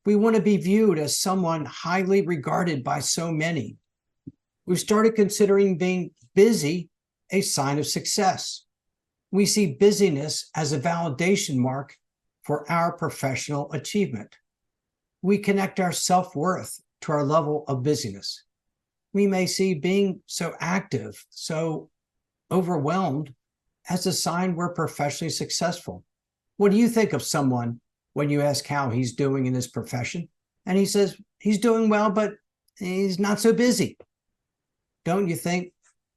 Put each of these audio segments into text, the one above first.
We want to be viewed as someone highly regarded by so many. We've started considering being busy a sign of success. We see busyness as a validation mark for our professional achievement. We connect our self-worth to our level of busyness. We may see being so active, so overwhelmed as a sign we're professionally successful. What do you think of someone when you ask how he's doing in his profession? And he says, he's doing well, but he's not so busy. Don't you think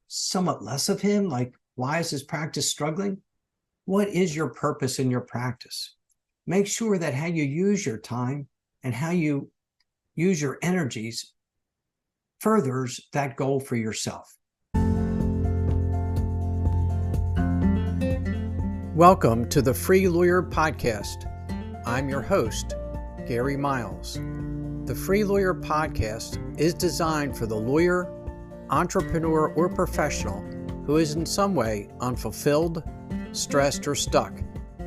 somewhat less of him? Like, why is his practice struggling? What is your purpose in your practice? Make sure that how you use your time and how you use your energies furthers that goal for yourself. Welcome to the Free Lawyer Podcast. I'm your host, Gary Miles. The Free Lawyer Podcast is designed for the lawyer, entrepreneur, or professional who is in some way unfulfilled, stressed, or stuck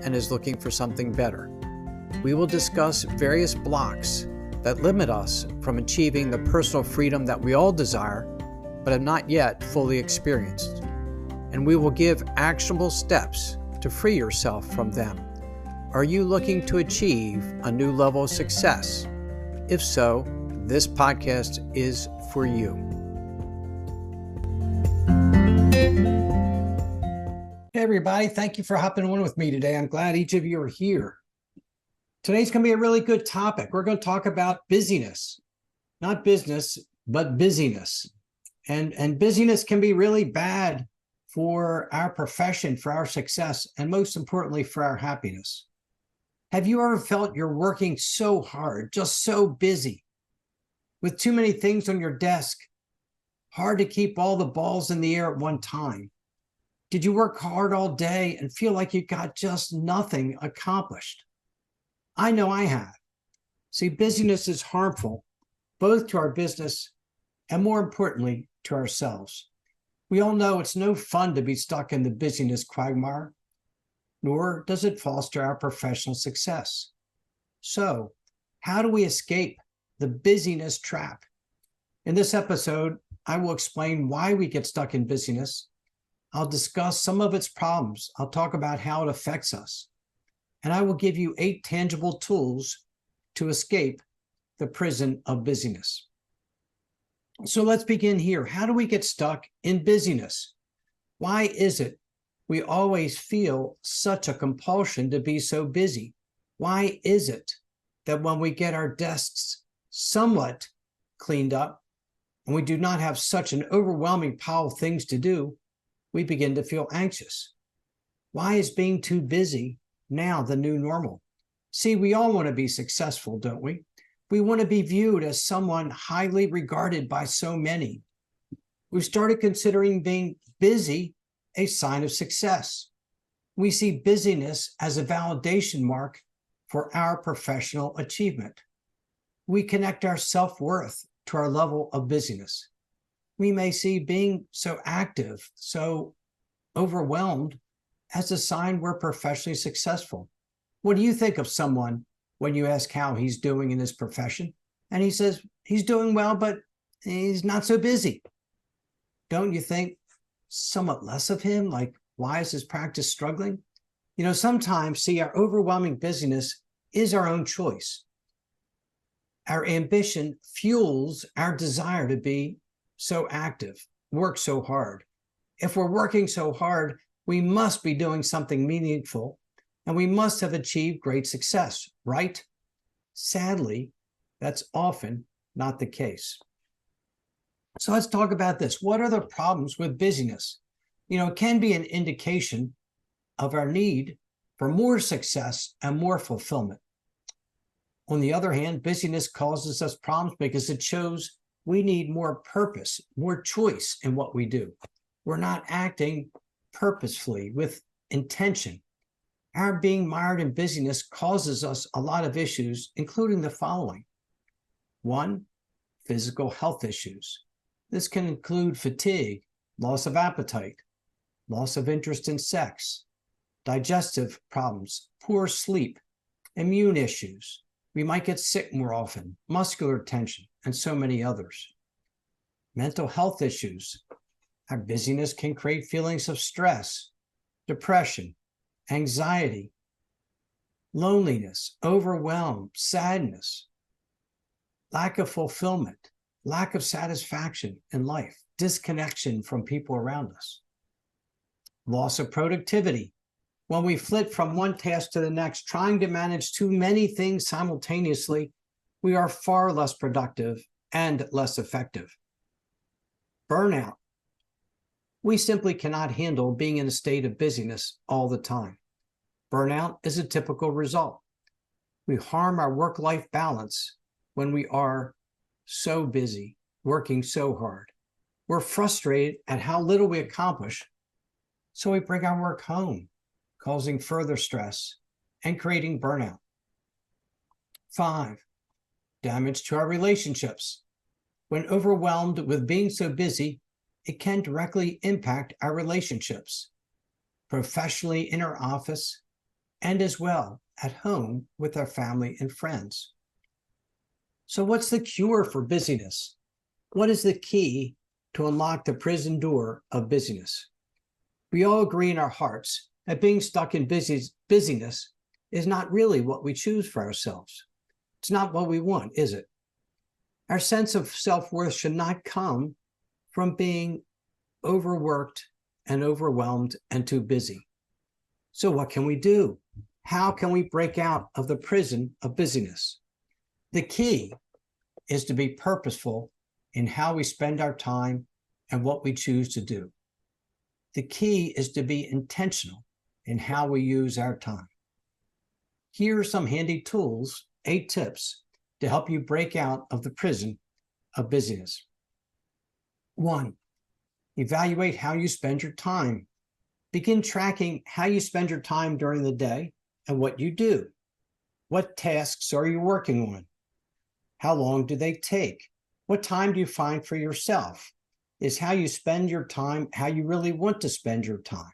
and is looking for something better. We will discuss various blocks that limit us from achieving the personal freedom that we all desire, but have not yet fully experienced. And we will give actionable steps to free yourself from them. Are you looking to achieve a new level of success? If so, this podcast is for you. Hey everybody, thank you for hopping on with me today. I'm glad each of you are here. Today's going to be a really good topic. We're going to talk about busyness, not business, but busyness. And busyness can be really bad for our profession, for our success, and most importantly, for our happiness. Have you ever felt you're working so hard, just so busy, with too many things on your desk, hard to keep all the balls in the air at one time? Did you work hard all day and feel like you got just nothing accomplished? I know I have. See, busyness is harmful, both to our business and more importantly, to ourselves. We all know it's no fun to be stuck in the busyness quagmire, nor does it foster our professional success. So, how do we escape the busyness trap? In this episode, I will explain why we get stuck in busyness. I'll discuss some of its problems. I'll talk about how it affects us. And I will give you 8 tangible tools to escape the prison of busyness. So let's begin here. How do we get stuck in busyness? Why is it we always feel such a compulsion to be so busy? Why is it that when we get our desks somewhat cleaned up and we do not have such an overwhelming pile of things to do, we begin to feel anxious? Why is being too busy now the new normal? See, we all want to be successful, don't we? We want to be viewed as someone highly regarded by so many. We've started considering being busy a sign of success. We see busyness as a validation mark for our professional achievement. We connect our self-worth to our level of busyness. We may see being so active, so overwhelmed as a sign we're professionally successful. What do you think of someone when you ask how he's doing in his profession? And he says, he's doing well, but he's not so busy. Don't you think somewhat less of him? Like, why is his practice struggling? You know, sometimes, see, our overwhelming busyness is our own choice. Our ambition fuels our desire to be so active, work so hard. If we're working so hard, we must be doing something meaningful, and we must have achieved great success, right? Sadly, that's often not the case. So let's talk about this. What are the problems with busyness? You know, it can be an indication of our need for more success and more fulfillment. On the other hand, busyness causes us problems because it shows we need more purpose, more choice in what we do. We're not acting purposefully with intention. Our being mired in busyness causes us a lot of issues, including the following. 1, physical health issues. This can include fatigue, loss of appetite, loss of interest in sex, digestive problems, poor sleep, immune issues, We might get sick more often, muscular tension, and so many others. Mental health issues. Our busyness can create feelings of stress, depression, anxiety, loneliness, overwhelm, sadness, lack of fulfillment, lack of satisfaction in life, disconnection from people around us. Loss of productivity. When we flit from one task to the next, trying to manage too many things simultaneously, we are far less productive and less effective. Burnout. We simply cannot handle being in a state of busyness all the time. Burnout is a typical result. We harm our work-life balance when we are so busy, working so hard. We're frustrated at how little we accomplish, so we bring our work home, causing further stress and creating burnout. 5, damage to our relationships. When overwhelmed with being so busy, it can directly impact our relationships, professionally in our office, and as well at home with our family and friends. So what's the cure for busyness? What is the key to unlock the prison door of busyness? We all agree in our hearts that being stuck in busyness is not really what we choose for ourselves. It's not what we want, is it? Our sense of self-worth should not come from being overworked and overwhelmed and too busy. So what can we do? How can we break out of the prison of busyness? The key is to be purposeful in how we spend our time and what we choose to do. The key is to be intentional in how we use our time. Here are some handy tools, 8 tips, to help you break out of the prison of busyness. 1, evaluate how you spend your time. Begin tracking how you spend your time during the day and what you do. What tasks are you working on? How long do they take? What time do you find for yourself? Is how you spend your time how you really want to spend your time?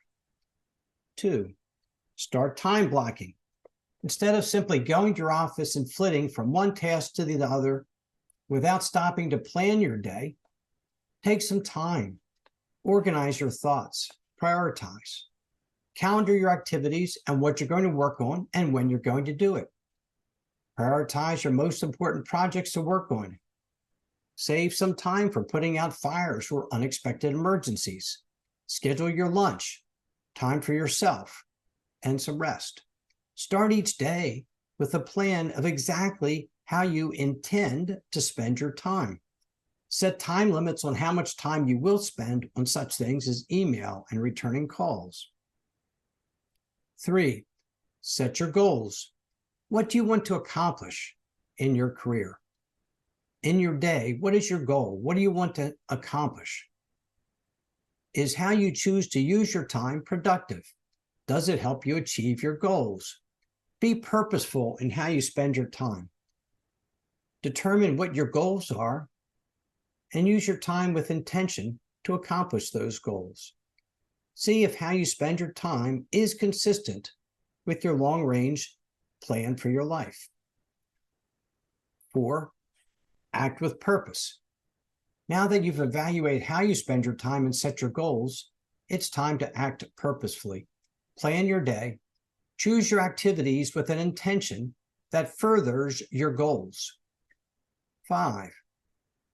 2, start time blocking. Instead of simply going to your office and flitting from one task to the other without stopping to plan your day, take some time, organize your thoughts, prioritize, calendar your activities and what you're going to work on and when you're going to do it. Prioritize your most important projects to work on. Save some time for putting out fires or unexpected emergencies. Schedule your lunch, time for yourself, and some rest. Start each day with a plan of exactly how you intend to spend your time. Set time limits on how much time you will spend on such things as email and returning calls. 3, set your goals. What do you want to accomplish in your career? In your day, what is your goal? What do you want to accomplish? Is how you choose to use your time productive? Does it help you achieve your goals? Be purposeful in how you spend your time. Determine what your goals are and use your time with intention to accomplish those goals. See if how you spend your time is consistent with your long-range plan for your life. 4, act with purpose. Now that you've evaluated how you spend your time and set your goals, it's time to act purposefully. Plan your day, choose your activities with an intention that furthers your goals. 5,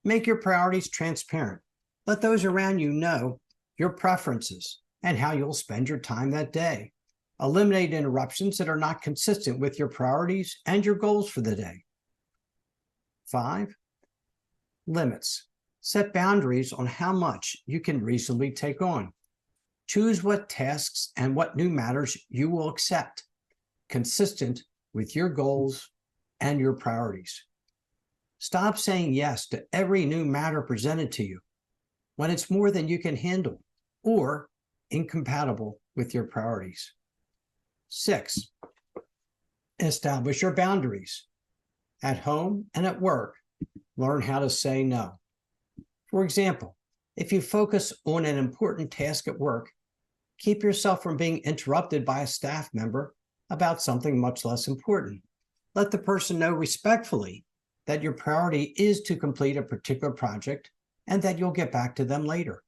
make your priorities transparent. Let those around you know your preferences and how you'll spend your time that day. Eliminate interruptions that are not consistent with your priorities and your goals for the day. 5, limits. Set boundaries on how much you can reasonably take on. Choose what tasks and what new matters you will accept, consistent with your goals and your priorities. Stop saying yes to every new matter presented to you when it's more than you can handle or incompatible with your priorities. 6, establish your boundaries. At home and at work, learn how to say no. For example, if you focus on an important task at work, keep yourself from being interrupted by a staff member about something much less important. let the person know respectfully that your priority is to complete a particular project and that you'll get back to them later.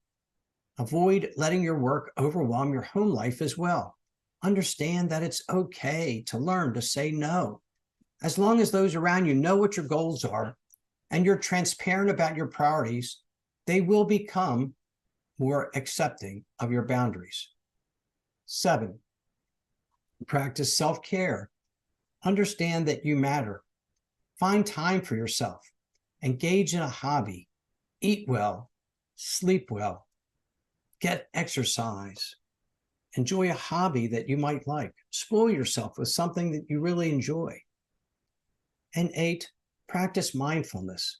Avoid letting your work overwhelm your home life as well. Understand that it's okay to learn to say no. As long as those around you know what your goals are and you're transparent about your priorities, they will become more accepting of your boundaries. 7, practice self-care. Understand that you matter. Find time for yourself. Engage in a hobby. Eat well. Sleep well. Get exercise. Enjoy a hobby that you might like. Spoil yourself with something that you really enjoy. And 8, practice mindfulness.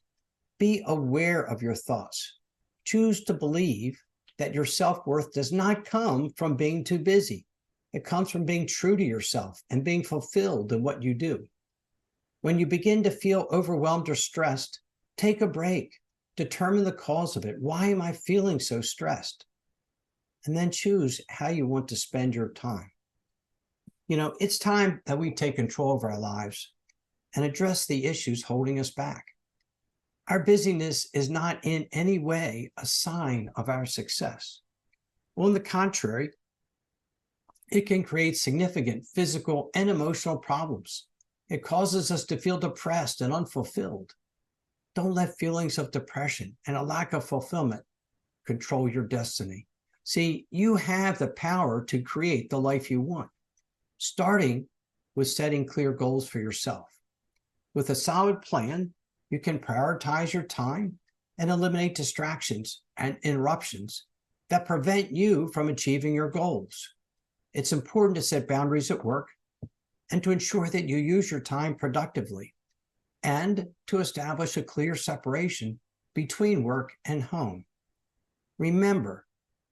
Be aware of your thoughts. Choose to believe that your self-worth does not come from being too busy. It comes from being true to yourself and being fulfilled in what you do. When you begin to feel overwhelmed or stressed, take a break. Determine the cause of it. Why am I feeling so stressed? And then choose how you want to spend your time. It's time that we take control of our lives and address the issues holding us back. Our busyness is not in any way a sign of our success. On the contrary, it can create significant physical and emotional problems. It causes us to feel depressed and unfulfilled. Don't let feelings of depression and a lack of fulfillment control your destiny. See, you have the power to create the life you want, starting with setting clear goals for yourself. With a solid plan, you can prioritize your time and eliminate distractions and interruptions that prevent you from achieving your goals. It's important to set boundaries at work and to ensure that you use your time productively and to establish a clear separation between work and home. Remember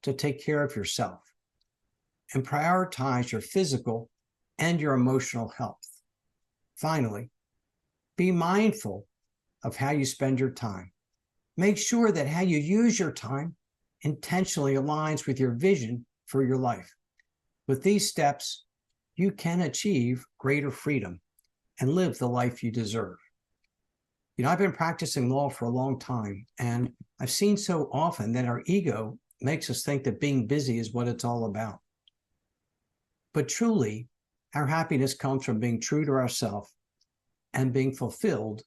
to take care of yourself and prioritize your physical and your emotional health. Finally, be mindful of how you spend your time. Make sure that how you use your time intentionally aligns with your vision for your life. With these steps, you can achieve greater freedom and live the life you deserve. I've been practicing law for a long time, and I've seen so often that our ego makes us think that being busy is what it's all about. But truly, our happiness comes from being true to ourselves and being fulfilled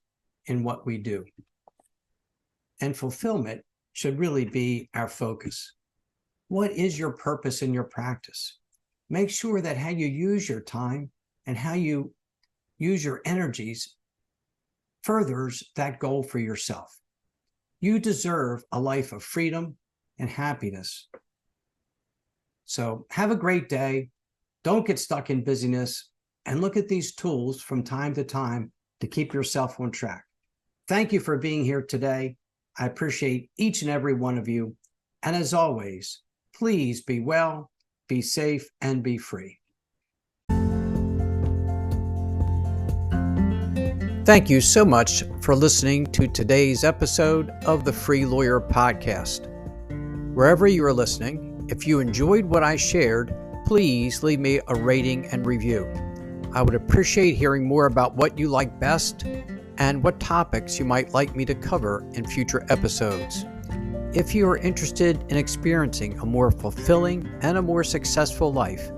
in what we do. And fulfillment should really be our focus. What is your purpose in your practice? Make sure that how you use your time and how you use your energies furthers that goal for yourself. You deserve a life of freedom and happiness. So have a great day. Don't get stuck in busyness, and look at these tools from time to time to keep yourself on track. Thank you for being here today. I appreciate each and every one of you. And as always, please be well, be safe, and be free. Thank you so much for listening to today's episode of the Free Lawyer Podcast. Wherever you are listening, if you enjoyed what I shared, please leave me a rating and review. I would appreciate hearing more about what you like best and what topics you might like me to cover in future episodes. If you are interested in experiencing a more fulfilling and a more successful life,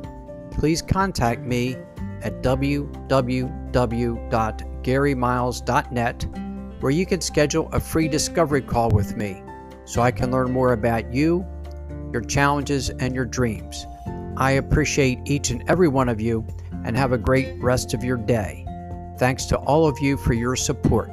please contact me at www.garymiles.net, where you can schedule a free discovery call with me so I can learn more about you, your challenges, and your dreams. I appreciate each and every one of you, and have a great rest of your day. Thanks to all of you for your support.